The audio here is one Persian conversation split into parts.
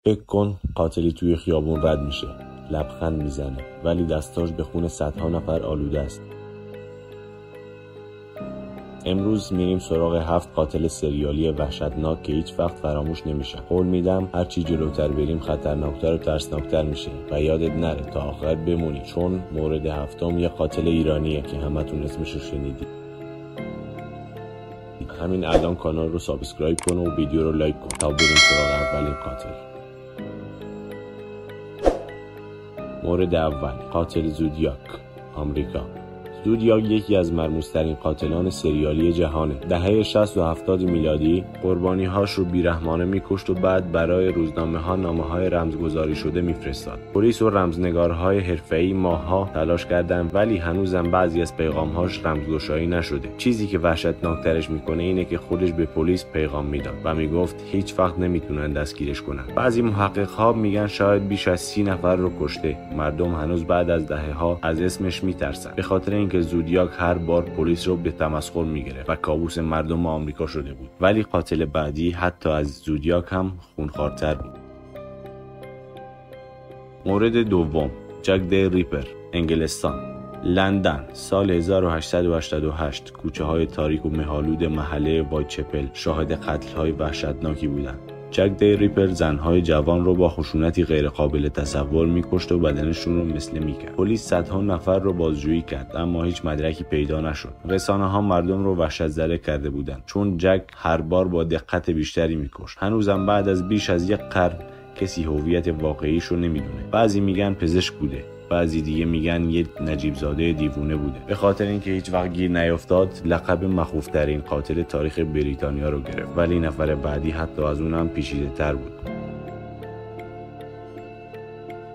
فکر کن قاتلی توی خیابون رد میشه، لبخند میزنه ولی دستاش به خون صدها نفر آلوده است. امروز میریم سراغ 7 قاتل سریالی وحشتناک که هیچ وقت فراموش نمیشن. قول میدم هر چی جلوتر بریم خطرناکتر و ترسناکتر میشه و یادت نره تا آخر بمونی، چون مورد هفتم یه قاتل ایرانیه که همتون اسمش رو شنیدید. همین الان کانال رو سابسکرایب کن و ویدیو رو لایک کن تا بریم سراغ اولین قاتل. مورد اول، قاتل زودیاک، آمریکا. زودیاک یکی از مرموزترین قاتلان سریالی جهانه. دهه 60 و 70 میلادی قربانی‌هاش رو بیرحمانه می‌کشت و بعد برای روزنامه‌ها نامه‌های رمزگذاری شده می‌فرستاد. پلیس و رمزنگارهای حرفه‌ای ماه‌ها تلاش کردند ولی هنوزم بعضی از پیغام‌هاش رمزگشایی نشده. چیزی که وحشتناکترش می‌کنه اینه که خودش به پلیس پیغام میداد و میگفت هیچ وقت نمیتونن دستگیرش کنن. بعضی محقق‌ها میگن شاید بیش از 30 نفر رو کشته. مردم هنوز بعد از دهه‌ها از اسمش میترسن، به خاطر اینکه زودیاک هر بار پلیس رو به تمسخر میگرفت و کابوس مردم آمریکا شده بود. ولی قاتل بعدی حتی از زودیاک هم خونخوارتر بود. مورد دوم، جک دی ریپر، انگلستان. لندن، سال 1888. کوچه های تاریک و مه‌آلود محله وایتچپل شاهد قتل های وحشتناکی بودند. جک دی ریپر زنهای جوان رو با خشونتی غیرقابل تصور می‌کشت و بدنشون رو مسله می‌کرد. پلیس صدها نفر رو بازجویی کرد اما هیچ مدرکی پیدا نشد. رسانه‌ها مردم رو وحشت‌زده کرده بودند چون جک هر بار با دقت بیشتری می‌کشت. هنوزم بعد از بیش از یک قرن کسی هویت واقعیش رو نمی‌دونه. بعضی میگن پزشک بوده، بعضی دیگه میگن یه نجیب زاده دیوونه بوده. به خاطر اینکه هیچ وقت گیر نیافتاد لقب مخوف‌ترین قاتل تاریخ بریتانیا رو گرفت. ولی نفر بعدی حتی از اونم پیچیده‌تر بود.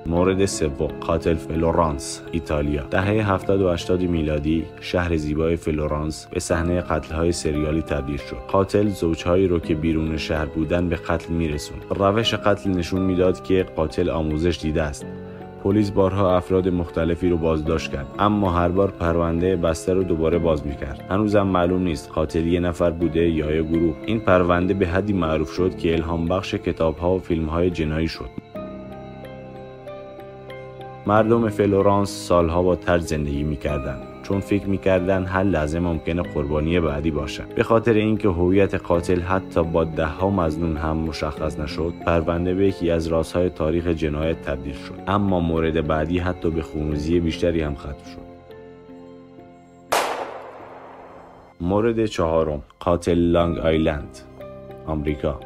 مورد سوم، قاتل فلورانس، ایتالیا. دهه 70 و 80 میلادی شهر زیبای فلورانس به صحنه قتل‌های سریالی تبدیل شد. قاتل زوجهایی رو که بیرون شهر بودن به قتل میرسوند. روش قتل نشون میداد که قاتل آموزش دیده است. پلیس بارها افراد مختلفی رو بازداشت کرد اما هر بار پرونده بسته رو دوباره باز می‌کرد. هنوزم معلوم نیست قاتل یه نفر بوده یا یه گروه. این پرونده به حدی معروف شد که الهام بخش کتاب‌ها و فیلم‌های جنایی شد. مردم فلورانس سالها با ترس زندگی می‌کردند چون فکر می‌کردند هر لحظه ممکنه قربانی بعدی باشن. به خاطر اینکه هویت قاتل حتی با ده‌ها مظنون هم مشخص نشد، پرونده به یکی از رازهای تاریخ جنایت تبدیل شد. اما مورد بعدی حتی به خونریزی بیشتری هم ختم شد. مورد چهارم، قاتل لانگ آیلند، آمریکا.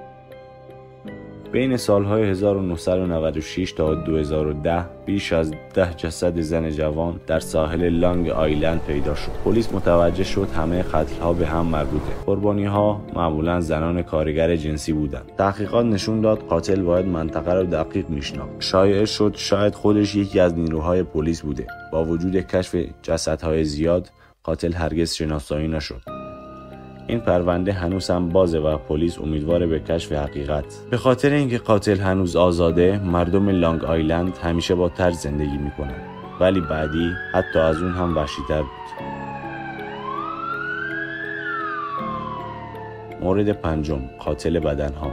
بین سالهای 1996 تا 2010 بیش از 10 جسد زن جوان در ساحل لانگ آیلند پیدا شد. پلیس متوجه شد همه قتل‌ها به هم مربوطه. قربانی‌ها معمولاً زنان کارگر جنسی بودند. تحقیقات نشون داد قاتل باید منطقه رو دقیق میشناخت. شایعه شد شاید خودش یکی از نیروهای پلیس بوده. با وجود کشف جسدهای زیاد، قاتل هرگز شناسایی نشد. این پرونده هنوز هم بازه و پلیس امیدواره به کشف حقیقت. به خاطر اینکه قاتل هنوز آزاده، مردم لانگ آیلند همیشه با ترس زندگی میکنن. ولی بعدی حتی از اون هم وحشی‌تر بود. مورد پنجم، قاتل بدنها.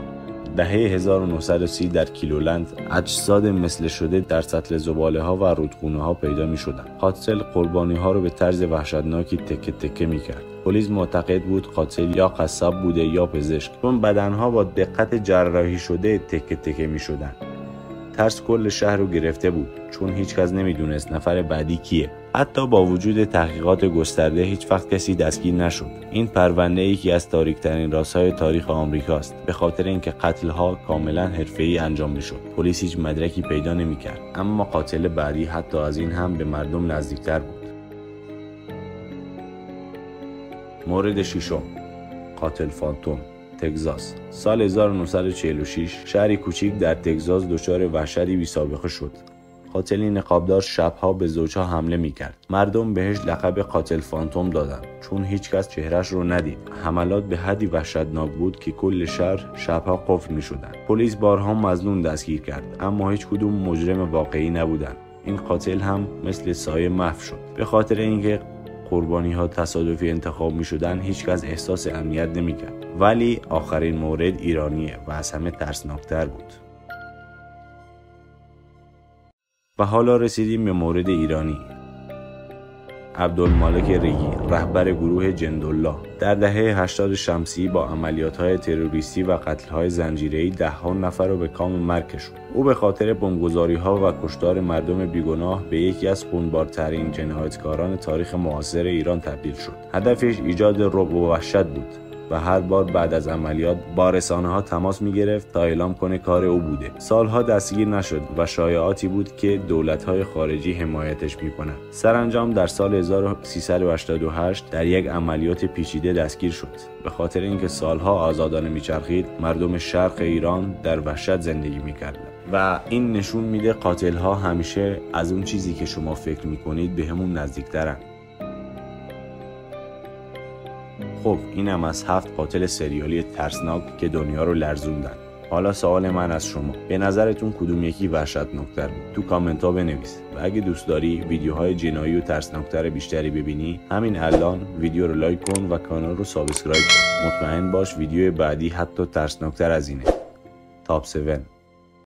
دهه 1930 در کیلولند اجساد مسله شده در سطل زباله‌ها و رودخونه‌ها پیدا می‌شدند. قاتل قربانی‌ها رو به طرز وحشتناکی تکه تکه می‌کرد. پلیس معتقد بود قاتل یا قصاب بوده یا پزشک، چون بدنها با دقت جراحی شده تکه تکه می‌شدند. ترس کل شهر رو گرفته بود چون هیچ کس نمی‌دونست نفر بعدی کیه. حتی با وجود تحقیقات گسترده هیچ وقت کسی دستگیر نشد. این پرونده یکی از تاریک‌ترین رازهای تاریخ آمریکاست، به خاطر اینکه قتل‌ها کاملا حرفه‌ای انجام می‌شد. پلیس هیچ مدرکی پیدا نمی‌کرد. اما قاتل بعدی حتی از این هم به مردم نزدیکتر بود. مورد ششم، قاتل فانتوم، تگزاس. سال 1946 شهری کوچیک در تگزاس دچار وحشتی بی‌سابقه شد. قاتلی نقابدار شبها به زوجها حمله می‌کرد. مردم بهش لقب قاتل فانتوم دادن چون هیچ کس چهرهش رو ندید. حملات به حدی وحشتناک بود که کل شهر شبها قفل می‌شدن. پلیس بارها مظنون دستگیر کرد اما هیچ کدوم مجرم واقعی نبودن. این قاتل هم مثل سایه محو شد. به خاطر اینکه قربانی‌ها تصادفی انتخاب می‌شدن هیچ کس احساس امنیت نمی‌کرد. ولی آخرین مورد ایرانیه و از همه ترسناکتر بود. و حالا رسیدیم به مورد ایرانی. عبدالمالک ریگی، رهبر گروه جندالله، در دهه 80 شمسی با عملیات‌های تروریستی و قتل‌های زنجیره‌ای ده‌ها نفر را به کام مرگ کشاند. او به خاطر بمبگذاری‌ها و کشتار مردم بیگناه به یکی از خونبارترین جنایتکاران تاریخ معاصر ایران تبدیل شد. هدفش ایجاد رعب و وحشت بود و هر بار بعد از عملیات با رسانه‌ها تماس می‌گرفت تا اعلام کنه کار او بوده. سالها دستگیر نشد و شایعاتی بود که دولت‌های خارجی حمایتش می‌کنند. سرانجام در سال 1388 در یک عملیات پیچیده دستگیر شد. به خاطر اینکه سالها آزادانه می‌چرخید، مردم شرق ایران در وحشت زندگی می‌کردند. و این نشون میده قاتل‌ها همیشه از اون چیزی که شما فکر می‌کنید بهمون نزدیک‌ترن. خب اینم از 7 قاتل سریالی ترسناک که دنیا رو لرزوندن. حالا سوال من از شما، به نظرتون کدوم یکی وحشتناک‌تر بود؟ تو کامنت ها بنویس. و اگه دوست داری ویدیوهای جنایی و ترسناکتر بیشتری ببینی، همین الان ویدیو رو لایک کن و کانال رو سابسکرایب کن. مطمئن باش ویدیو بعدی حتی ترسناکتر از اینه. تاپ 7